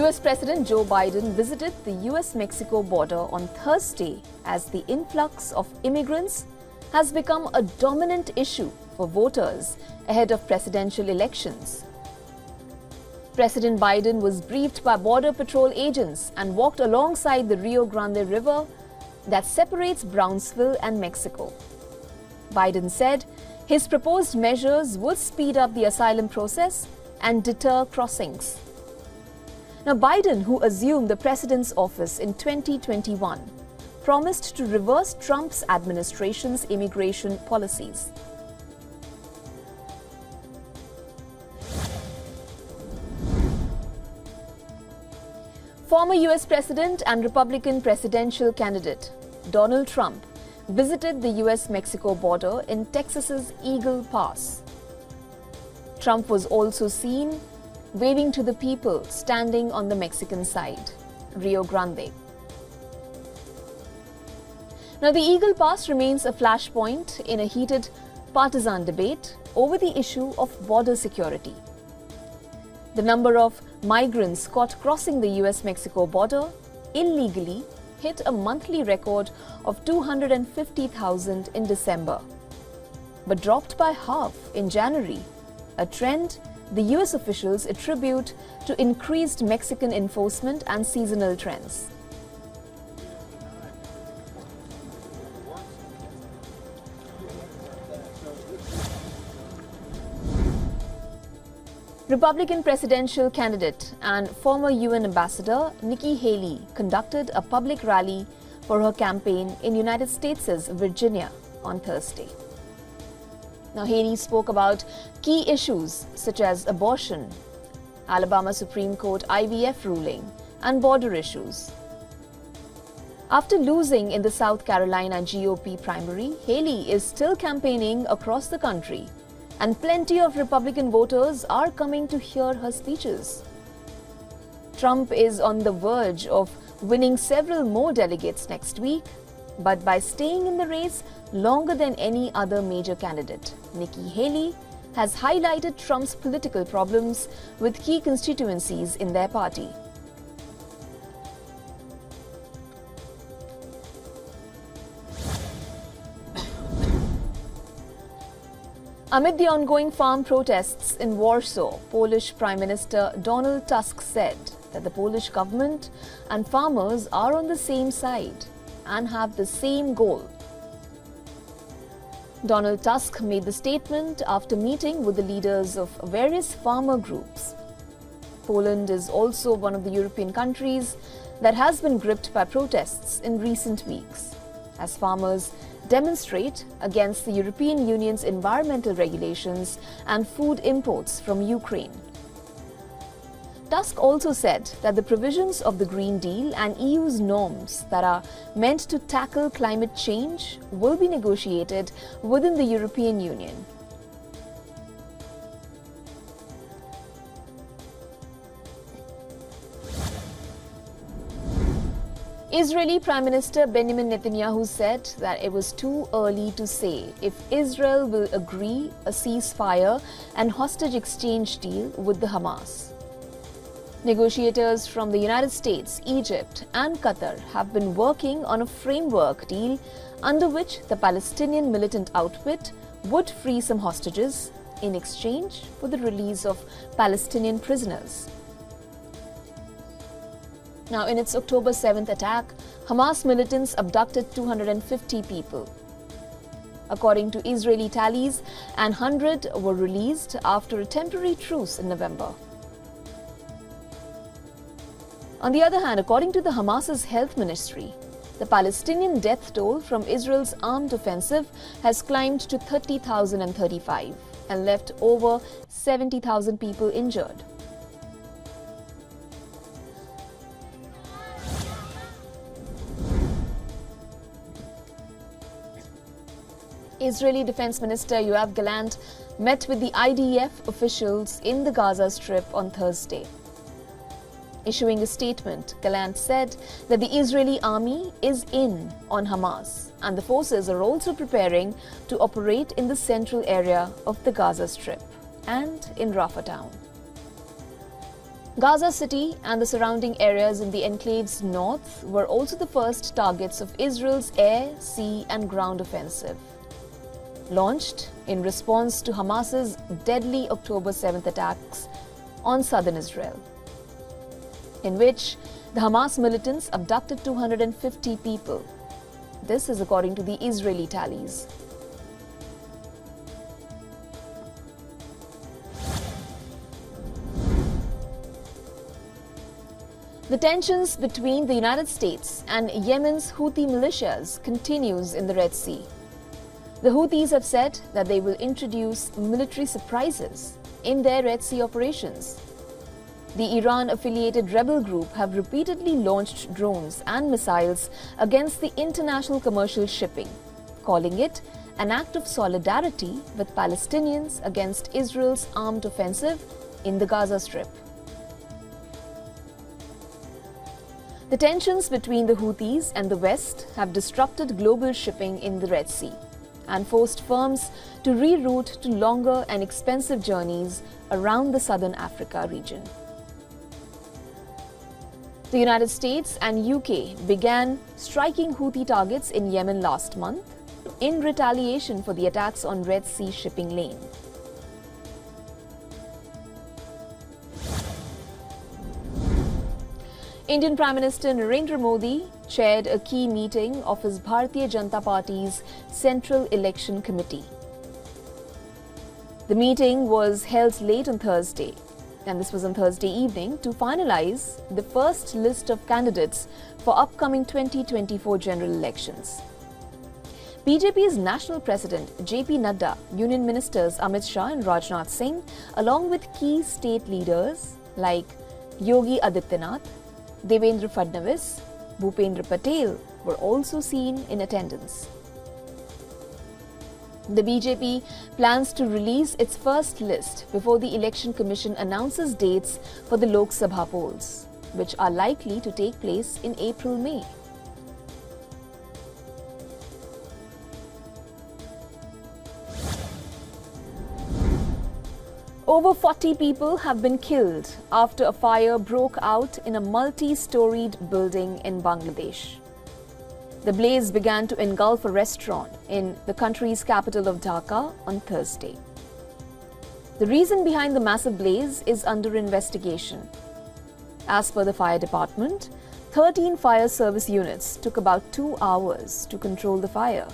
US President Joe Biden visited the US-Mexico border on Thursday as the influx of immigrants has become a dominant issue for voters ahead of presidential elections. President Biden was briefed by Border Patrol agents and walked alongside the Rio Grande River that separates Brownsville and Mexico. Biden said his proposed measures would speed up the asylum process and deter crossings. Now, Biden, who assumed the president's office in 2021, promised to reverse Trump's administration's immigration policies. Former US President and Republican presidential candidate Donald Trump visited the US-Mexico border in Texas's Eagle Pass. Trump was also seen waving to the people standing on the Mexican side, Rio Grande. Now, the Eagle Pass remains a flashpoint in a heated partisan debate over the issue of border security. The number of migrants caught crossing the US-Mexico border illegally hit a monthly record of 250,000 in December, but dropped by half in January, a trend the US officials attribute to increased Mexican enforcement and seasonal trends. Republican presidential candidate and former UN ambassador Nikki Haley conducted a public rally for her campaign in United States' Virginia on Thursday. Now, Haley spoke about key issues such as abortion, Alabama Supreme Court IVF ruling, and border issues. After losing in the South Carolina GOP primary, Haley is still campaigning across the country, and plenty of Republican voters are coming to hear her speeches. Trump is on the verge of winning several more delegates next week, but by staying in the race longer than any other major candidate, Nikki Haley has highlighted Trump's political problems with key constituencies in their party. Amid the ongoing farm protests in Warsaw, Polish Prime Minister Donald Tusk said that the Polish government and farmers are on the same side and have the same goal. Donald Tusk made the statement after meeting with the leaders of various farmer groups. Poland is also one of the European countries that has been gripped by protests in recent weeks, as farmers demonstrate against the European Union's environmental regulations and food imports from Ukraine. Tusk also said that the provisions of the Green Deal and EU's norms that are meant to tackle climate change will be negotiated within the European Union. Israeli Prime Minister Benjamin Netanyahu said that it was too early to say if Israel will agree a ceasefire and hostage exchange deal with the Hamas. Negotiators from the United States, Egypt and Qatar have been working on a framework deal under which the Palestinian militant outfit would free some hostages in exchange for the release of Palestinian prisoners. Now, in its October 7th attack, Hamas militants abducted 250 people. According to Israeli tallies, 100 were released after a temporary truce in November. On the other hand, according to the Hamas's health ministry, the Palestinian death toll from Israel's armed offensive has climbed to 30,035 and left over 70,000 people injured. Israeli Defense Minister Yoav Gallant met with the IDF officials in the Gaza Strip on Thursday. Issuing a statement, Gallant said that the Israeli army is in on Hamas and the forces are also preparing to operate in the central area of the Gaza Strip and in Rafah town. Gaza City and the surrounding areas in the enclave's north were also the first targets of Israel's air, sea and ground offensive, launched in response to Hamas's deadly October 7th attacks on southern Israel, in which the Hamas militants abducted 250 people. This is according to the Israeli tallies. The tensions between the United States and Yemen's Houthi militias continues in the Red Sea. The Houthis have said that they will introduce military surprises in their Red Sea operations. The Iran-affiliated rebel group have repeatedly launched drones and missiles against the international commercial shipping, calling it an act of solidarity with Palestinians against Israel's armed offensive in the Gaza Strip. The tensions between the Houthis and the West have disrupted global shipping in the Red Sea and forced firms to reroute to longer and expensive journeys around the southern Africa region. The United States and UK began striking Houthi targets in Yemen last month in retaliation for the attacks on Red Sea shipping lane. Indian Prime Minister Narendra Modi chaired a key meeting of his Bharatiya Janata Party's Central Election Committee. The meeting was held late on Thursday, and this was on Thursday evening, to finalize the first list of candidates for upcoming 2024 general elections. BJP's National President JP Nadda, Union Ministers Amit Shah and Rajnath Singh, along with key state leaders like Yogi Adityanath, Devendra Fadnavis, Bhupendra Patel were also seen in attendance. The BJP plans to release its first list before the Election Commission announces dates for the Lok Sabha polls, which are likely to take place in April-May. Over 40 people have been killed after a fire broke out in a multi-storied building in Bangladesh. The blaze began to engulf a restaurant in the country's capital of Dhaka on Thursday. The reason behind the massive blaze is under investigation. As per the fire department, 13 fire service units took about 2 hours to control the fire.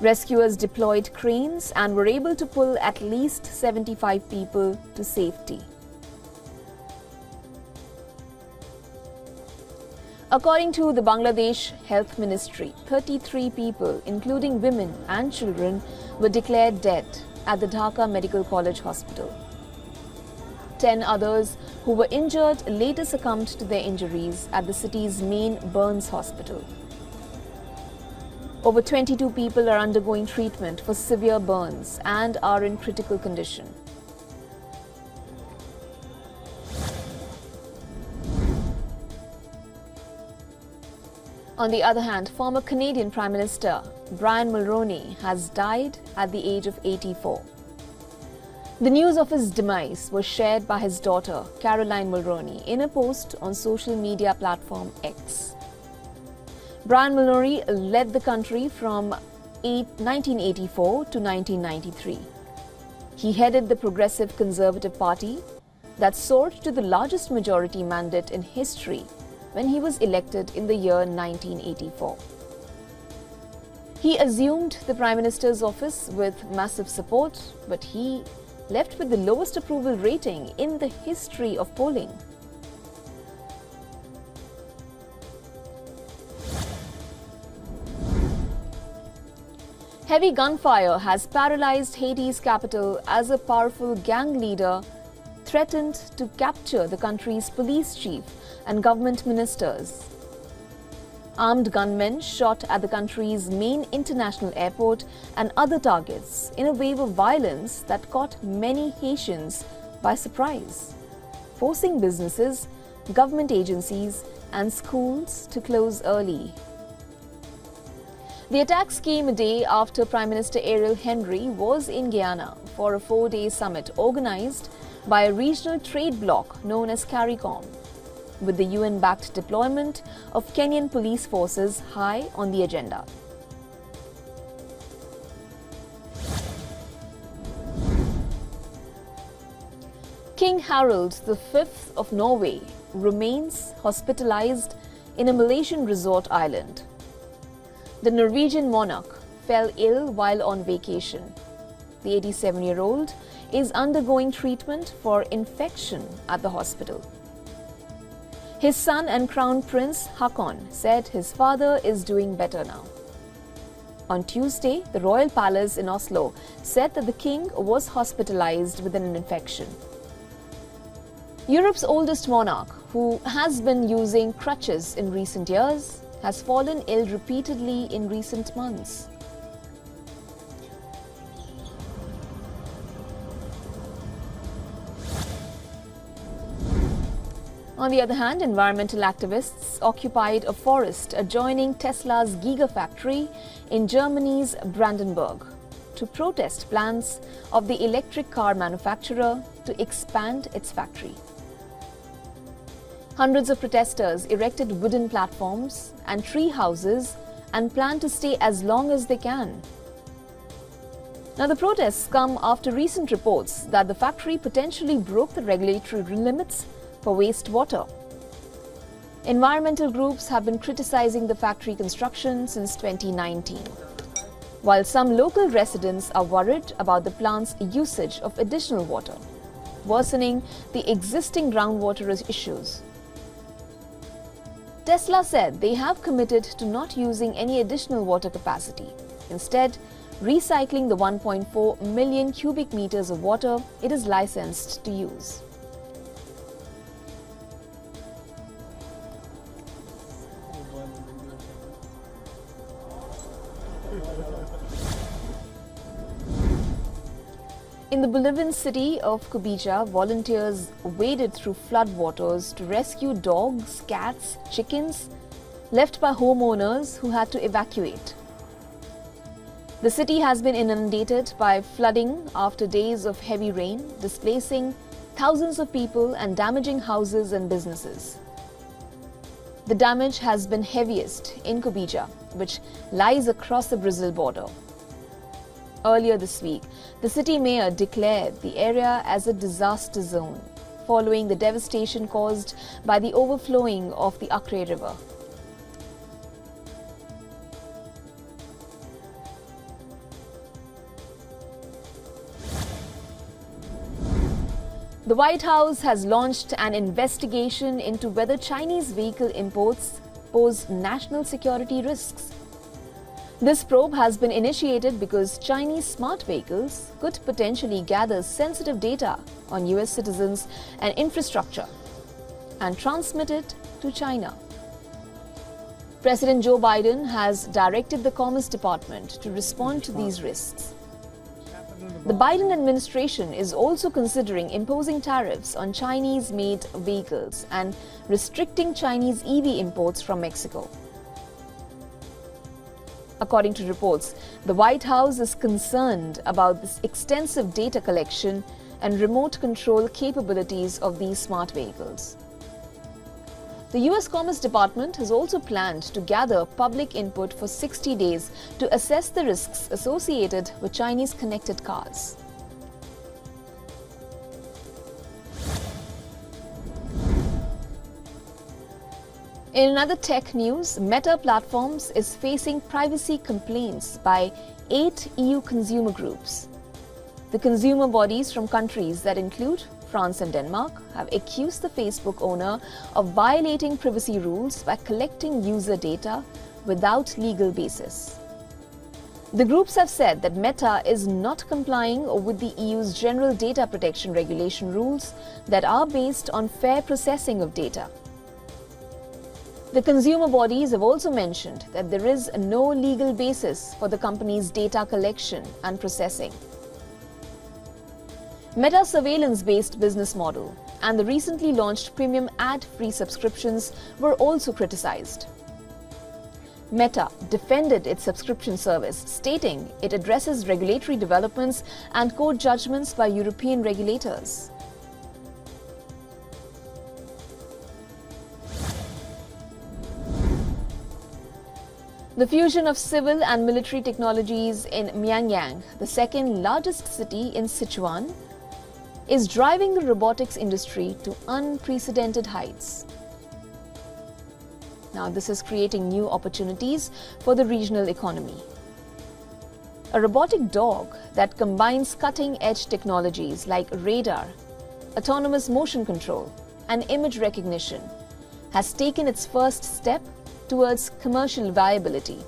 Rescuers deployed cranes and were able to pull at least 75 people to safety. According to the Bangladesh Health Ministry, 33 people, including women and children, were declared dead at the Dhaka Medical College Hospital. 10 others who were injured later succumbed to their injuries at the city's main burns hospital. Over 22 people are undergoing treatment for severe burns and are in critical condition. On the other hand, former Canadian Prime Minister Brian Mulroney has died at the age of 84. The news of his demise was shared by his daughter, Caroline Mulroney, in a post on social media platform X. Brian Mulroney led the country from 1984 to 1993. He headed the Progressive Conservative Party that soared to the largest majority mandate in history when he was elected in the year 1984. He assumed the Prime Minister's office with massive support, but he left with the lowest approval rating in the history of polling. Heavy gunfire has paralyzed Haiti's capital as a powerful gang leader threatened to capture the country's police chief and government ministers. Armed gunmen shot at the country's main international airport and other targets in a wave of violence that caught many Haitians by surprise, forcing businesses, government agencies and schools to close early. The attacks came a day after Prime Minister Ariel Henry was in Guyana for a 4-day summit organized by a regional trade bloc known as CARICOM, with the UN-backed deployment of Kenyan police forces high on the agenda. King Harald V of Norway remains hospitalized in a Malaysian resort island. The Norwegian monarch fell ill while on vacation. The 87-year-old is undergoing treatment for infection at the hospital. His son and Crown Prince Haakon said his father is doing better now. On Tuesday, the Royal Palace in Oslo said that the king was hospitalized with an infection. Europe's oldest monarch, who has been using crutches in recent years, has fallen ill repeatedly in recent months. On the other hand, environmental activists occupied a forest adjoining Tesla's Gigafactory in Germany's Brandenburg to protest plans of the electric car manufacturer to expand its factory. Hundreds of protesters erected wooden platforms and tree houses and plan to stay as long as they can. Now, the protests come after recent reports that the factory potentially broke the regulatory limits for wastewater. Environmental groups have been criticizing the factory construction since 2019, while some local residents are worried about the plant's usage of additional water, worsening the existing groundwater issues. Tesla said they have committed to not using any additional water capacity, instead recycling the 1.4 million cubic meters of water it is licensed to use. In the Bolivian city of Cubija, volunteers waded through floodwaters to rescue dogs, cats, chickens left by homeowners who had to evacuate. The city has been inundated by flooding after days of heavy rain, displacing thousands of people and damaging houses and businesses. The damage has been heaviest in Cubija, which lies across the Brazil border. Earlier this week, the city mayor declared the area as a disaster zone, following the devastation caused by the overflowing of the Acre River. The White House has launched an investigation into whether Chinese vehicle imports pose national security risks. This probe has been initiated because Chinese smart vehicles could potentially gather sensitive data on US citizens and infrastructure and transmit it to China. President Joe Biden has directed the Commerce Department to respond to these risks. The Biden administration is also considering imposing tariffs on Chinese-made vehicles and restricting Chinese EV imports from Mexico. According to reports, the White House is concerned about this extensive data collection and remote control capabilities of these smart vehicles. The US Commerce Department has also planned to gather public input for 60 days to assess the risks associated with Chinese connected cars. In another tech news, Meta Platforms is facing privacy complaints by 8 EU consumer groups. The consumer bodies from countries that include France and Denmark have accused the Facebook owner of violating privacy rules by collecting user data without legal basis. The groups have said that Meta is not complying with the EU's General Data Protection Regulation rules that are based on fair processing of data. The consumer bodies have also mentioned that there is no legal basis for the company's data collection and processing. Meta's surveillance-based business model and the recently launched premium ad-free subscriptions were also criticized. Meta defended its subscription service, stating it addresses regulatory developments and court judgments by European regulators. The fusion of civil and military technologies in Mianyang, the second largest city in Sichuan, is driving the robotics industry to unprecedented heights. Now, this is creating new opportunities for the regional economy. A robotic dog that combines cutting-edge technologies like radar, autonomous motion control, and image recognition has taken its first step towards commercial viability.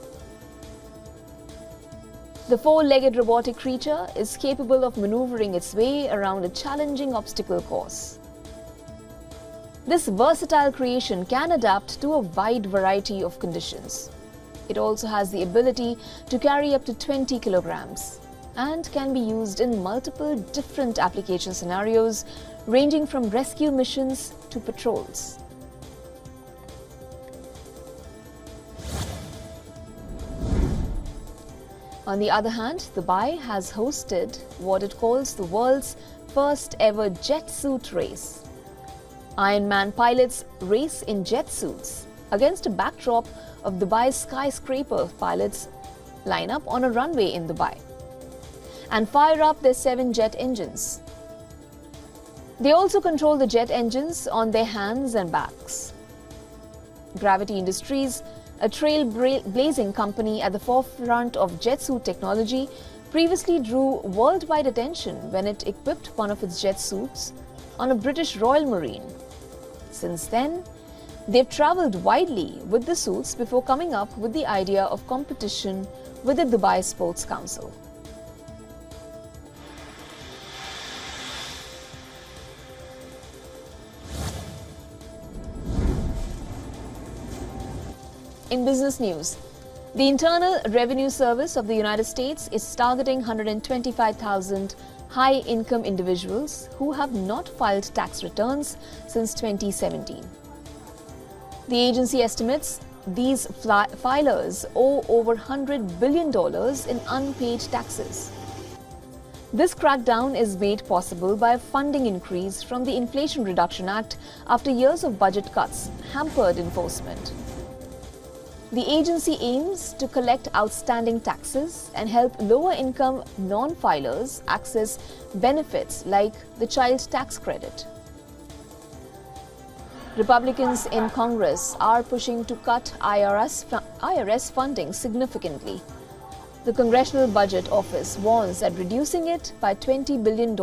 The four-legged robotic creature is capable of maneuvering its way around a challenging obstacle course. This versatile creation can adapt to a wide variety of conditions. It also has the ability to carry up to 20 kilograms and can be used in multiple different application scenarios, ranging from rescue missions to patrols. On the other hand, Dubai has hosted what it calls the world's first ever jet suit race. Iron Man pilots race in jet suits against a backdrop of Dubai's skyscraper pilots line up on a runway in Dubai and fire up their 7 jet engines. They also control the jet engines on their hands and backs. Gravity Industries, a trailblazing company at the forefront of jet suit technology, previously drew worldwide attention when it equipped one of its jet suits on a British Royal Marine. Since then, they've travelled widely with the suits before coming up with the idea of competition with the Dubai Sports Council. In business news, the Internal Revenue Service of the United States is targeting 125,000 high-income individuals who have not filed tax returns since 2017. The agency estimates these filers owe over $100 billion in unpaid taxes. This crackdown is made possible by a funding increase from the Inflation Reduction Act after years of budget cuts hampered enforcement. The agency aims to collect outstanding taxes and help lower-income non-filers access benefits like the child tax credit. Republicans in Congress are pushing to cut IRS funding significantly. The Congressional Budget Office warns that reducing it by $20 billion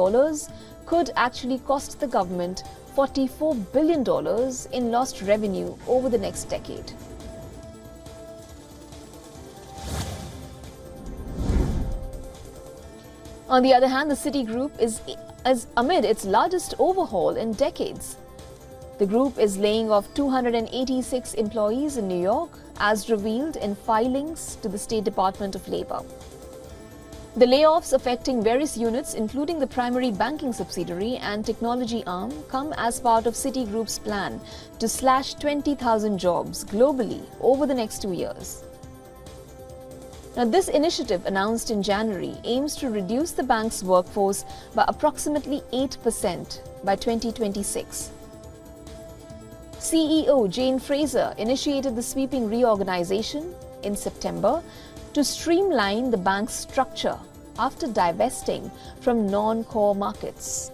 could actually cost the government $44 billion in lost revenue over the next decade. On the other hand, the Citigroup is amid its largest overhaul in decades. The group is laying off 286 employees in New York, as revealed in filings to the State Department of Labor. The layoffs affecting various units, including the primary banking subsidiary and technology arm, come as part of Citigroup's plan to slash 20,000 jobs globally over the next 2 years. Now, this initiative, announced in January, aims to reduce the bank's workforce by approximately 8% by 2026. CEO Jane Fraser initiated the sweeping reorganization in September to streamline the bank's structure after divesting from non-core markets.